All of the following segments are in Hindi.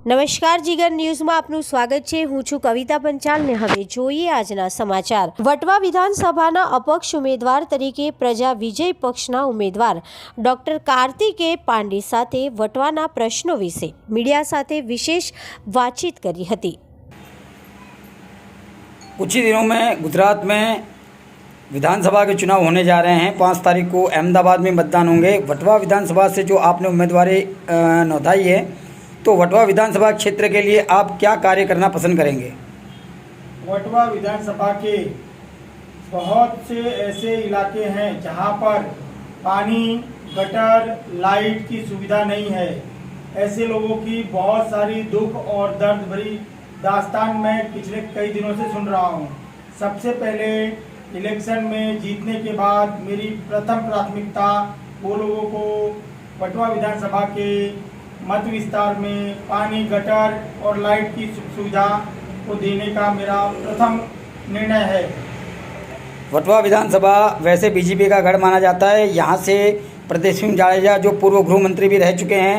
નમસ્કાર જીગર ન્યૂઝમાં આપનું સ્વાગત છે। હું છું કવિતા પંચાલ ને હવે જોઈએ આજના સમાચાર। વટવા વિધાનસભાના અપક્ષ ઉમેદવાર તરીકે પ્રજા વિજય પક્ષના ઉમેદવાર ડોક્ટર કાર્તિકે પાંડે સાથે વટવાના પ્રશ્નો વિશે મીડિયા સાથે વિશેષ વાતચીત કરી હતી। कुछ ही दिनों में गुजरात में विधानसभा के चुनाव होने जा रहे हैं। 5 तारीख को अहमदाबाद में मतदान होंगे। वटवा विधानसभा से जो आपने उम्मीदवारी नोंधाई है, तो वटवा विधानसभा क्षेत्र के लिए आप क्या कार्य करना पसंद करेंगे? वटवा विधानसभा के बहुत से ऐसे इलाके हैं जहां पर पानी, गटर, लाइट की सुविधा नहीं है। ऐसे लोगों की बहुत सारी दुख और दर्द भरी दास्तान मैं पिछले कई दिनों से सुन रहा हूं। सबसे पहले इलेक्शन में जीतने के बाद मेरी प्रथम प्राथमिकता वो लोगों को वटवा विधानसभा के मत विस्तार में पानी, गटर और लाइट की सुविधा को देने का मेरा प्रथम निर्णय है। वटवा विधानसभा वैसे बीजेपी का गढ़ माना जाता है। यहाँ से प्रदेश सिंह जाडेजा जो पूर्व गृह मंत्री भी रह चुके हैं,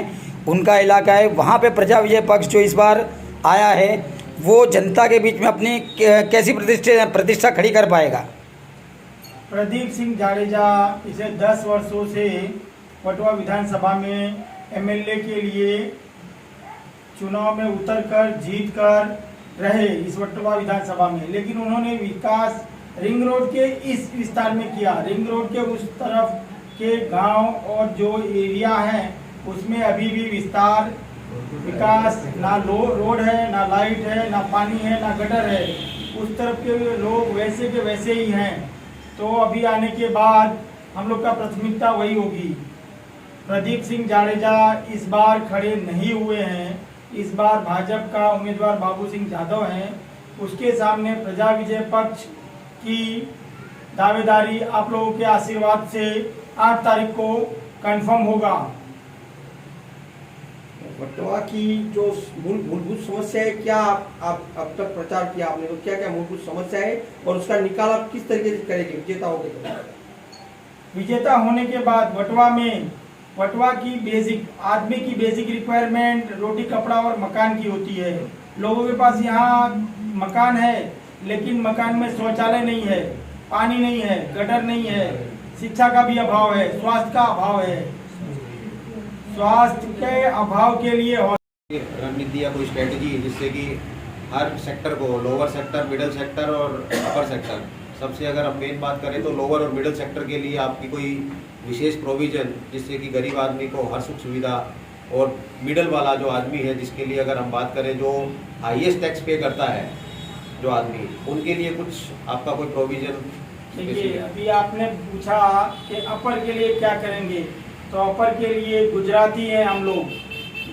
उनका इलाका है। वहाँ पे प्रजा विजय पक्ष जो इस बार आया है, वो जनता के बीच में अपनी कैसी प्रतिष्ठा खड़ी कर पाएगा? प्रदीप सिंह जाडेजा पिछले 10 वर्षों से वटवा विधानसभा में एमएलए के लिए चुनाव में उतरकर जीत कर रहे इस वटवा विधानसभा में, लेकिन उन्होंने विकास रिंग रोड के इस विस्तार में किया। रिंग रोड के उस तरफ के गांव और जो एरिया हैं उसमें अभी भी विस्तार विकास ना रोड है, ना लाइट है, ना पानी है, ना गटर है। उस तरफ के लोग वैसे के वैसे ही हैं। तो अभी आने के बाद हम लोग का प्राथमिकता वही होगी। प्रदीप सिंह जाडेजा इस बार खड़े नहीं हुए हैं। इस बार भाजपा का उम्मीदवार बाबू सिंह यादव हैं। उसके सामने प्रजा विजय पक्ष की दावेदारी आप लोगों के आशीर्वाद से 8 तारीख को कंफर्म होगा। वटवा की जो मूलभूत समस्या है, क्या आप अब तक प्रचार किया आपने, तो क्या क्या मूलभूत समस्या है और उसका निकाल आप किस तरीके से करेंगे विजेता होंगे? विजेता होने के बाद वटवा की आदमी की बेसिक रिक्वायरमेंट रोटी, कपड़ा और मकान की होती है। लोगों के पास यहाँ मकान है, लेकिन मकान में शौचालय नहीं है, पानी नहीं है, गटर नहीं है, शिक्षा का भी अभाव है, स्वास्थ्य का अभाव है। स्वास्थ्य के अभाव के लिए रणनीति या कोई स्ट्रेटजी जिससे कि हर सेक्टर को, लोअर सेक्टर, मिडिल सेक्टर और अपर सेक्टर, सबसे अगर हम मेन बात करें तो लोअर और मिडिल सेक्टर के लिए आपकी कोई विशेष प्रोविजन जिससे कि गरीब आदमी को हर सुख सुविधा, और मिडिल वाला जो आदमी है जिसके लिए अगर हम बात करें जो हाईएस्ट टैक्स पे करता है जो आदमी, उनके लिए कुछ आपका कोई प्रोविजन? देखिए, अभी आपने पूछा कि अपर के लिए क्या करेंगे, तो अपर के लिए गुजराती हैं हम लोग।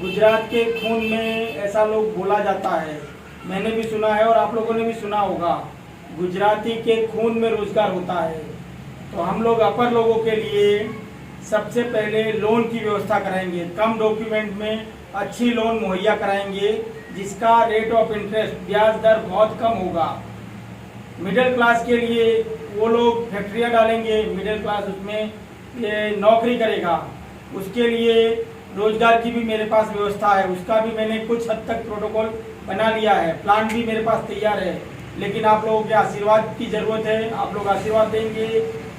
गुजरात के खून में ऐसा लोग बोला जाता है, मैंने भी सुना है और आप लोगों ने भी सुना होगा, गुजराती के खून में रोजगार होता है। तो हम लोग अपर लोगों के लिए सबसे पहले लोन की व्यवस्था कराएंगे। कम डॉक्यूमेंट में अच्छी लोन मुहैया कराएंगे जिसका रेट ऑफ इंटरेस्ट, ब्याज दर बहुत कम होगा। मिडिल क्लास के लिए वो लोग फैक्ट्रियाँ डालेंगे, मिडिल क्लास उसमें ये नौकरी करेगा, उसके लिए रोजगार की भी मेरे पास व्यवस्था है। उसका भी मैंने कुछ हद तक प्रोटोकॉल बना लिया है, प्लान भी मेरे पास तैयार है। लेकिन आप लोगों के आशीर्वाद की जरूरत है। आप लोग आशीर्वाद देंगे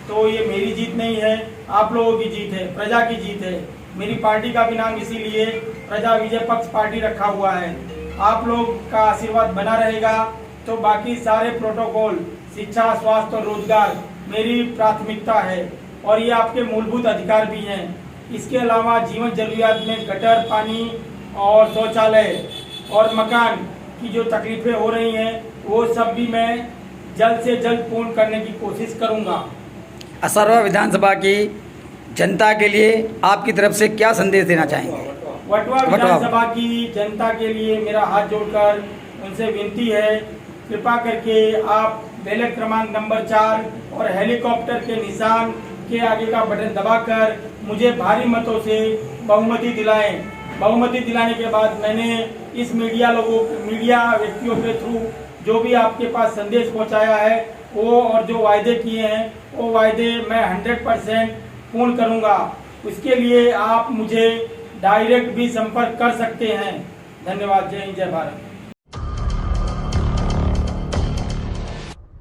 तो ये मेरी जीत नहीं है, आप लोगों की जीत है, प्रजा की जीत है। मेरी पार्टी का भी नाम इसीलिए प्रजा विजय पक्ष पार्टी रखा हुआ है। आप लोग का आशीर्वाद बना रहेगा तो बाकी सारे प्रोटोकॉल, शिक्षा, स्वास्थ्य और रोजगार मेरी प्राथमिकता है और ये आपके मूलभूत अधिकार भी हैं। इसके अलावा जीवन जरूरियात में गटर, पानी और शौचालय और मकान की जो तकलीफें हो रही हैं वो सब भी मैं जल्द से जल्द पूर्ण करने की कोशिश करूंगा। असरवा विधानसभा की जनता के लिए आपकी तरफ से क्या संदेश देना चाहेंगे? वटवा विधानसभा की जनता के लिए मेरा हाथ जोड़कर उनसे विनती है, कृपा करके आप बैलेट क्रमांक नंबर 4 और हेलीकॉप्टर के निशान के आगे का बटन दबाकर मुझे भारी मतों से बहुमति दिलाएं। बहुमति दिलाने के बाद मैंने इस मीडिया व्यक्तियों के थ्रू जो भी आपके पास संदेश पहुंचाया है वो और जो वायदे किए हैं वो वायदे मैं 100% पूर्ण करूंगा। उसके लिए आप मुझे डायरेक्ट भी संपर्क कर सकते हैं। धन्यवाद। जय हिंद, जय भारत।